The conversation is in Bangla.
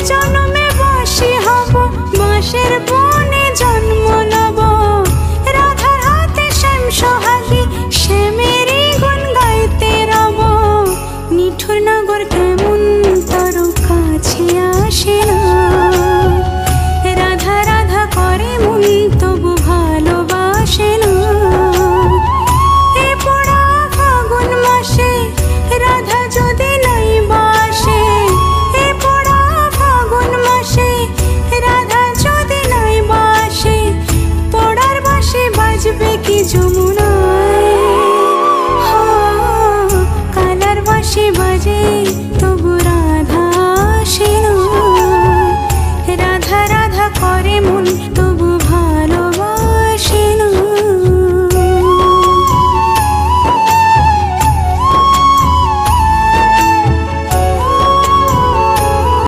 জনমে বাঁশি হব, বাঁশের বনে জন্ম নেব। রাধার হাতে শ্যাম সোহাগী, শ্যামেরই গুণ গাইতে রব। নিঠুর নগর কেমন তোর কাছে আসে না, রাধা রাধা করে মন তবু ভালোবাসে না। এ পড়া ফাগুন মাসে রাধা যদি নাই বাসে, এ পড়া ফাগুন মাসে রাধা যদি নাই বাসে, পড়ার বাঁশি বাজবে কি যমুনায়। কালার বাঁশি বাজে তবু রাধা আসে না, রাধা রাধা করে মন